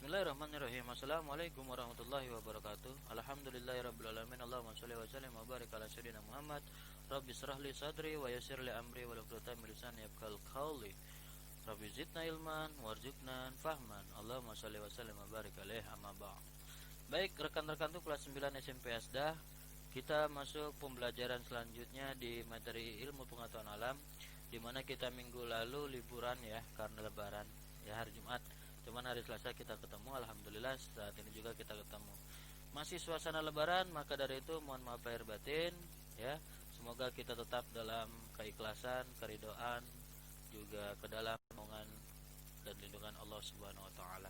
Bismillahirrahmanirrahim. Assalamualaikum warahmatullahi wabarakatuh. Alhamdulillahirabbil alamin. Allahumma shalli wa sallim wa barik ala sayyidina Muhammad. Rabbi israh li sadri wa yassir li amri wa hlul 'uqdatam min lisani yafqahu qawli. Rabbi zidna ilman warzuqna fahman. Allahumma shalli wa sallim wa barik alaihi amma ba'd. Baik, rekan-rekanku kelas 9 SMP Asdah, kita masuk pembelajaran selanjutnya di materi ilmu pengetahuan alam, di mana kita minggu lalu liburan ya karena lebaran ya, hari Jumat. Cuman hari Selasa kita ketemu, alhamdulillah saat ini juga kita ketemu. Masih suasana lebaran, maka dari itu mohon maaf lahir batin ya. Semoga kita tetap dalam keikhlasan, keridhaan, juga ke dalam naungan dan lindungan Allah Subhanahu wa taala.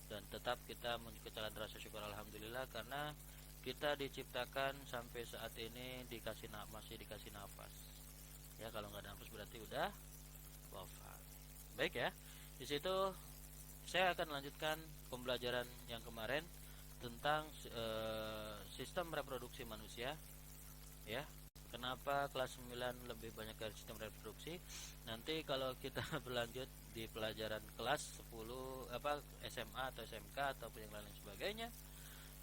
Dan tetap kita mengucapkan rasa syukur alhamdulillah karena kita diciptakan sampai saat ini masih dikasih nafas. Ya, kalau nggak ada nafas berarti udah wafat. Baik ya. Di situ saya akan lanjutkan pembelajaran yang kemarin tentang sistem reproduksi manusia ya. Kenapa kelas 9 lebih banyak dari sistem reproduksi? Nanti kalau kita berlanjut di pelajaran kelas 10 SMA atau SMK ataupun yang lain sebagainya,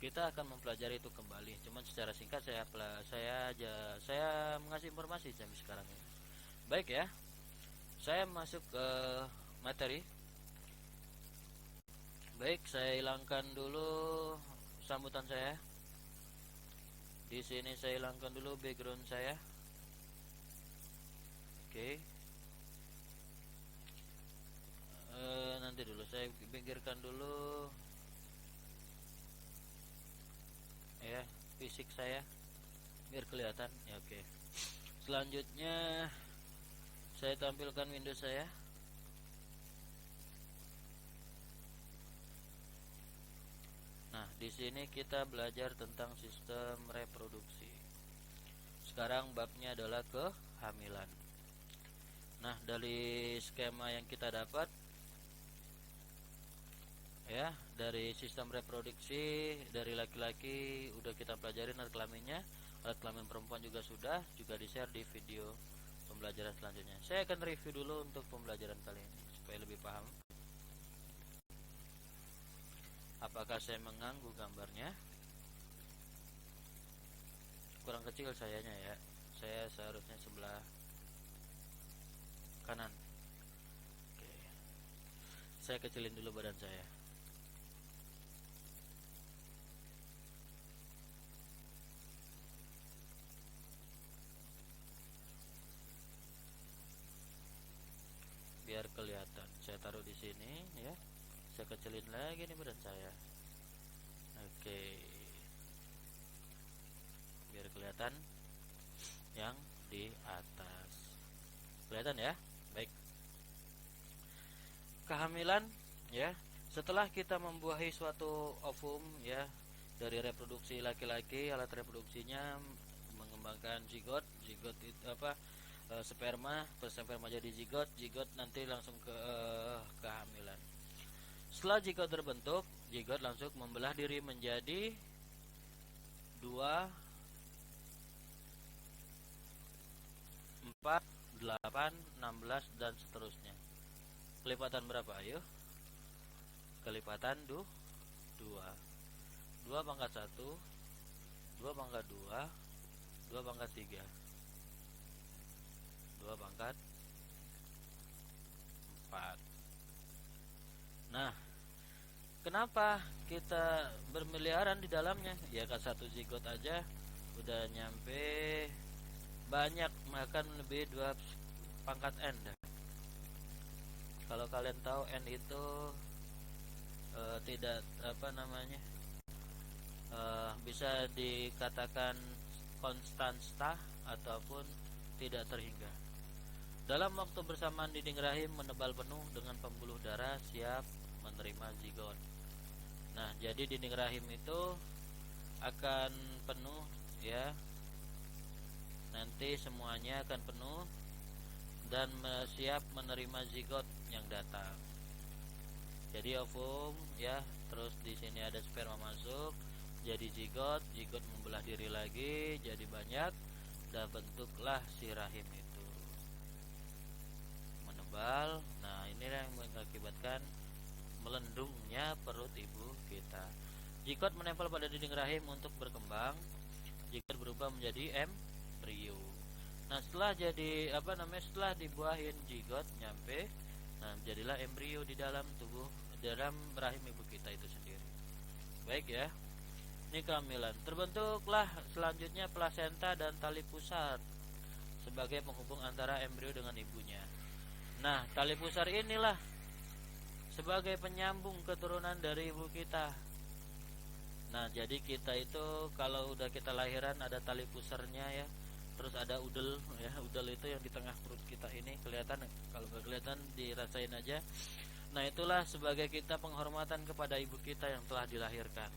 kita akan mempelajari itu kembali. Cuman secara singkat saya mengasih informasi sampai sekarang ini. Baik ya. Saya masuk ke materi. Baik, saya hilangkan dulu sambutan saya. Di sini saya hilangkan dulu background saya. Oke. Nanti dulu saya pinggirkan dulu ya fisik saya biar kelihatan ya. Oke. Selanjutnya saya tampilkan Windows saya. Nah, di sini kita belajar tentang sistem reproduksi. Sekarang babnya adalah kehamilan. Nah, dari skema yang kita dapat ya, dari sistem reproduksi dari laki-laki udah kita pelajarin alat kelaminnya, alat kelamin perempuan juga di-share di video pembelajaran selanjutnya. Saya akan review dulu untuk pembelajaran kali ini supaya lebih paham. Apakah saya mengganggu gambarnya? Kurang kecil sayanya ya. Saya seharusnya sebelah kanan. Oke. Saya kecilin dulu badan saya. Biar kelihatan. Saya taruh di sini ya. Saya kecilin lagi nih badan saya. Oke. Biar kelihatan yang di atas. Kelihatan ya? Baik. Kehamilan ya. Setelah kita membuahi suatu ovum ya, dari reproduksi laki-laki, alat reproduksinya mengembangkan zigot itu sperma jadi zigot nanti langsung ke kehamilan. Setelah zigot terbentuk, zigot langsung membelah diri menjadi 2, 4, 8, 16 dan seterusnya. Kelipatan berapa? Ayo. Kelipatan 2. 2 pangkat 1, 2 pangkat 2, 2 pangkat 3, 2 pangkat 4. Nah, kenapa kita bermiliaran di dalamnya? Ya kan satu zigot aja udah nyampe banyak, makan lebih 2 pangkat N dah. Kalau kalian tahu N itu tidak bisa dikatakan konstanta ataupun tidak terhingga. Dalam waktu bersamaan dinding rahim menebal penuh dengan pembuluh darah siap menerima zigot. Nah, jadi dinding rahim itu akan penuh ya. Nanti semuanya akan penuh dan siap menerima zigot yang datang. Jadi ovum ya, terus di sini ada sperma masuk, jadi zigot membelah diri lagi jadi banyak dan bentuklah si rahim itu menebal. Nah, inilah yang mengakibatkan melendungnya dalamnya perut ibu kita. Zigot menempel pada dinding rahim untuk berkembang. Zigot berubah menjadi embrio. Nah, setelah jadi setelah dibuahin zigot nyampe, nah jadilah embrio di dalam dalam rahim ibu kita itu sendiri. Baik ya. Ini kehamilan. Terbentuklah selanjutnya plasenta dan tali pusar sebagai penghubung antara embrio dengan ibunya. Nah, tali pusar inilah sebagai penyambung keturunan dari ibu kita. Nah, jadi kita itu kalau udah kita lahiran ada tali pusarnya ya. Terus ada udel ya, udel itu yang di tengah perut kita ini kelihatan, kalau nggak kelihatan dirasain aja. Nah, itulah sebagai kita penghormatan kepada ibu kita yang telah dilahirkan.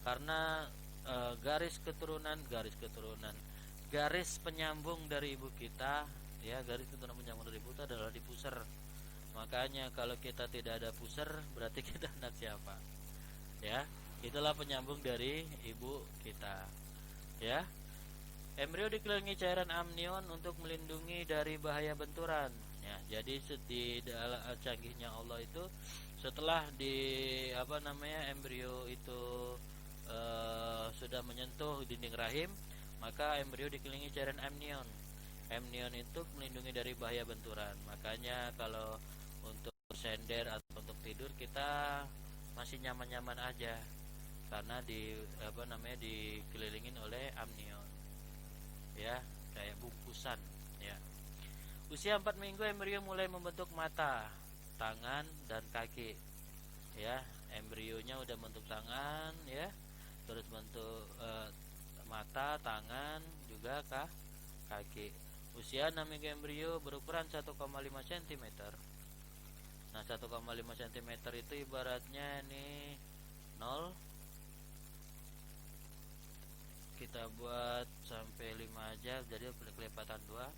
Karena garis penyambung dari ibu kita ya, garis keturunan penyambung dari ibu kita adalah di pusar. Makanya kalau kita tidak ada pusar berarti kita anak siapa? Ya, itulah penyambung dari ibu kita. Ya. Embrio dikelilingi cairan amnion untuk melindungi dari bahaya benturan. Ya, jadi di dalam canggihnya Allah itu setelah embrio itu sudah menyentuh dinding rahim, maka embrio dikelilingi cairan amnion. Amnion itu melindungi dari bahaya benturan. Makanya kalau untuk sender atau untuk tidur kita masih nyaman-nyaman aja karena dikelilingin oleh amnion. Ya, kayak bungkusan ya. Usia 4 minggu embrio mulai membentuk mata, tangan dan kaki. Ya, embrionya udah bentuk tangan ya. Terus bentuk mata, tangan, juga kaki. Usia 6 minggu embrio berukuran 1,5 cm. Nah, 1,5 cm itu ibaratnya ini 0. Kita buat sampai 5 aja, jadi kelipatan 2.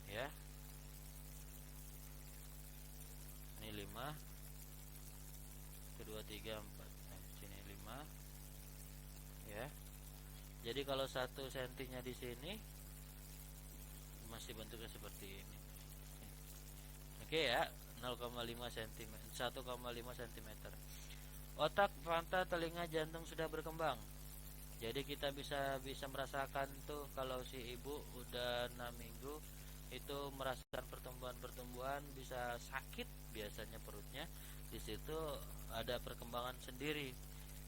Ya. Ini 5. Kedua 3 4. Nah, sini 5. Ya. Jadi kalau 1 sentinya di sini masih bentuknya seperti ini. Oke ya, 0,5 cm, 1,5 cm. Otak, mata, telinga, jantung sudah berkembang. Jadi kita bisa merasakan tuh kalau si ibu udah 6 minggu itu merasakan pertumbuhan bisa sakit biasanya perutnya. Di situ ada perkembangan sendiri.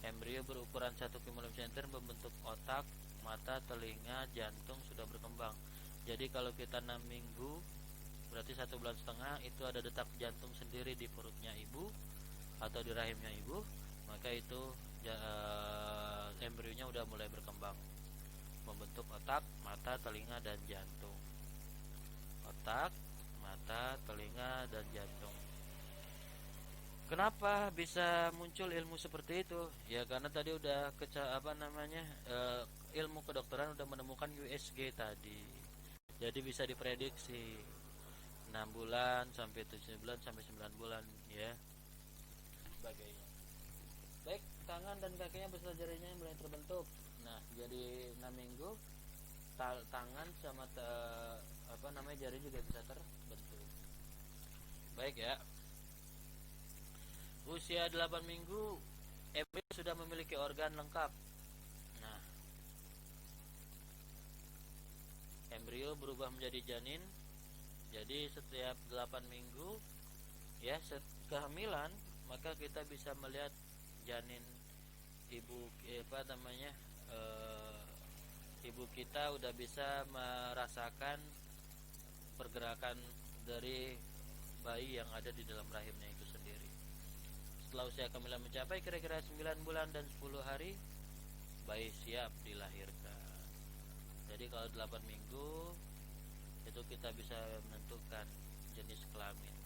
Embrio berukuran 1,5 cm membentuk otak, mata, telinga, jantung sudah berkembang. Jadi kalau kita 6 minggu berarti 1,5 bulan itu ada detak jantung sendiri di perutnya ibu atau di rahimnya ibu, maka itu embrionya udah mulai berkembang, membentuk otak, mata, telinga, dan jantung. Otak, mata, telinga, dan jantung. Kenapa bisa muncul ilmu seperti itu? Ya karena tadi udah ilmu kedokteran udah menemukan USG tadi. Jadi bisa diprediksi 6 bulan sampai 7 bulan sampai 9 bulan ya. Sebagainya. Baik, tangan dan kakinya beserta jarinya mulai terbentuk. Nah, jadi 6 minggu tangan sama jari juga bisa terbentuk. Baik ya. Usia 8 minggu embrio sudah memiliki organ lengkap. Nah, embrio berubah menjadi janin. Jadi setiap 8 minggu ya, kehamilan, maka kita bisa melihat janin ibu ibu kita udah bisa merasakan pergerakan dari bayi yang ada di dalam rahimnya itu sendiri. Setelah usia kehamilan mencapai kira-kira 9 bulan dan 10 hari, bayi siap dilahirkan. Jadi kalau 8 minggu itu kita bisa menentukan jenis kelamin.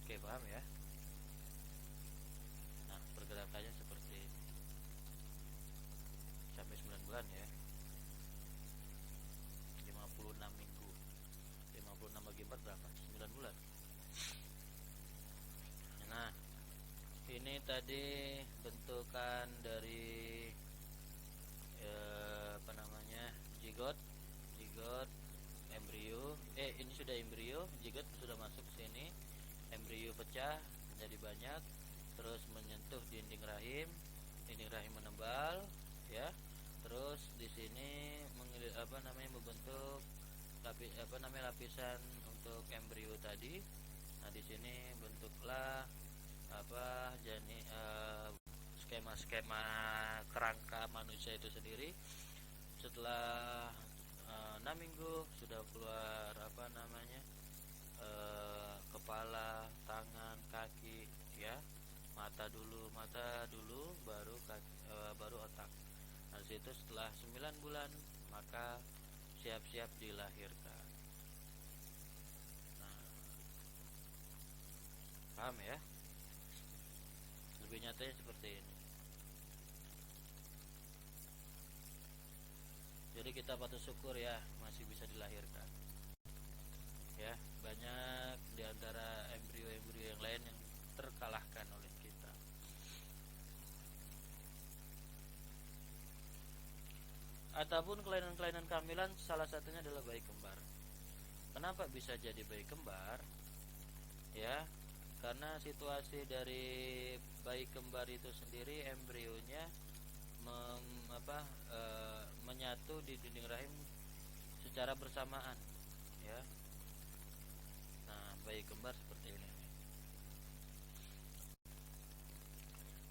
Oke, paham ya? Nah, pergerakannya seperti ini sampai 9 bulan ya. 56 minggu. 56 bagi 4 berapa? 9 bulan. Nah, ini tadi bentukan dari zigot, embrio. Ini sudah embrio, zigot sudah masuk sini. Embrio pecah menjadi banyak, terus menyentuh dinding rahim menebal, ya. Terus di sini membentuk lapisan untuk embrio tadi. Nah, di sini bentuklah skema-skema kerangka manusia itu sendiri. Setelah 6 minggu sudah keluar kepala, tangan, kaki, ya. Mata dulu baru kaki, baru otak. Nah, situ setelah 9 bulan maka siap-siap dilahirkan. Nah, paham ya? Lebih nyatanya seperti ini. Jadi kita patut syukur ya masih bisa dilahirkan. Ya, banyak di antara embrio-embrio yang lain yang terkalahkan oleh kita. Ataupun kelainan-kelainan kehamilan salah satunya adalah bayi kembar. Kenapa bisa jadi bayi kembar? Ya, karena situasi dari bayi kembar itu sendiri, embrionya menyatu di dinding rahim secara bersamaan, ya. Nah, bayi kembar seperti ini.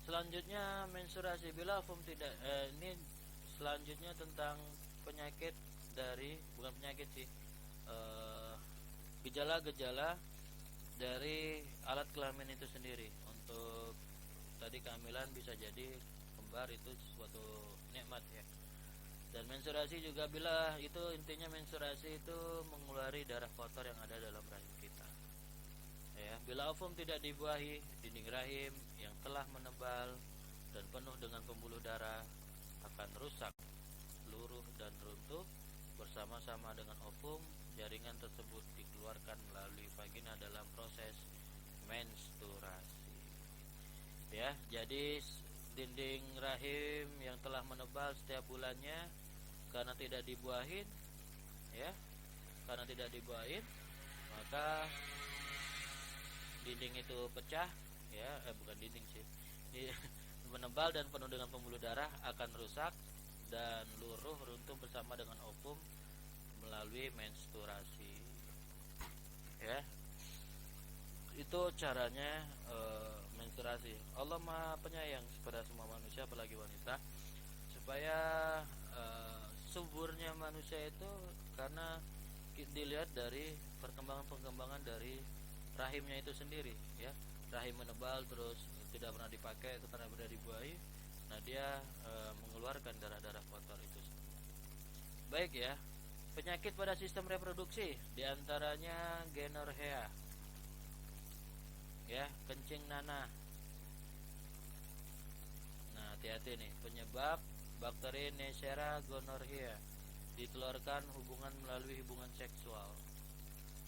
Selanjutnya menstruasi. Bila ovum tidak ini selanjutnya tentang penyakit dari, bukan penyakit sih, gejala-gejala dari alat kelamin itu sendiri. Untuk tadi kehamilan bisa jadi kembar itu suatu nikmat, ya. Dan menstruasi juga, bila itu intinya menstruasi itu mengeluarkan darah kotor yang ada dalam rahim kita. Ya, bila ovum tidak dibuahi, dinding rahim yang telah menebal dan penuh dengan pembuluh darah akan rusak, luruh dan runtuh. Bersama-sama dengan ovum, jaringan tersebut dikeluarkan melalui vagina dalam proses menstruasi. Ya, jadi dinding rahim yang telah menebal setiap bulannya karena tidak dibuahin, ya, maka dinding itu pecah, ya, bukan dinding sih, menebal dan penuh dengan pembuluh darah akan rusak dan luruh runtuh bersama dengan ovum melalui menstruasi, ya. Itu caranya menstruasi. Allah Maha Penyayang kepada semua manusia, apalagi wanita, supaya suburnya manusia itu karena dilihat dari perkembangan dari rahimnya itu sendiri, ya. Rahim menebal terus tidak pernah dipakai, itu karena sudah dibuahi. Nah, dia mengeluarkan darah-darah kotor itu. Baik, ya. Penyakit pada sistem reproduksi diantaranya gonorrhea, ya, kencing nanah. Nah, hati-hati nih, penyebab bakteri Neisseria gonorrhea ditularkan melalui hubungan seksual.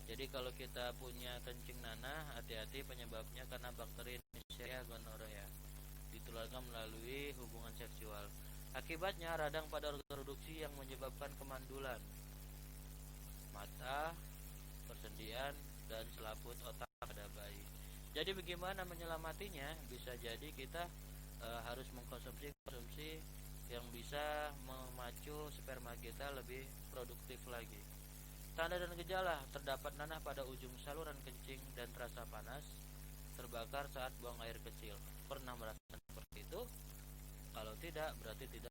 Jadi kalau kita punya kencing nanah, hati-hati, penyebabnya karena bakteri Neisseria gonorrhea ditularkan melalui hubungan seksual. Akibatnya radang pada organ reproduksi yang menyebabkan kemandulan mata, persendian, dan selaput otak pada bayi. Jadi bagaimana menyelamatinya? Bisa jadi kita harus mengkonsumsi yang bisa memacu sperma kita lebih produktif lagi. Tanda dan gejala: terdapat nanah pada ujung saluran kencing dan terasa panas, terbakar saat buang air kecil. Pernah merasakan seperti itu? Kalau tidak, berarti tidak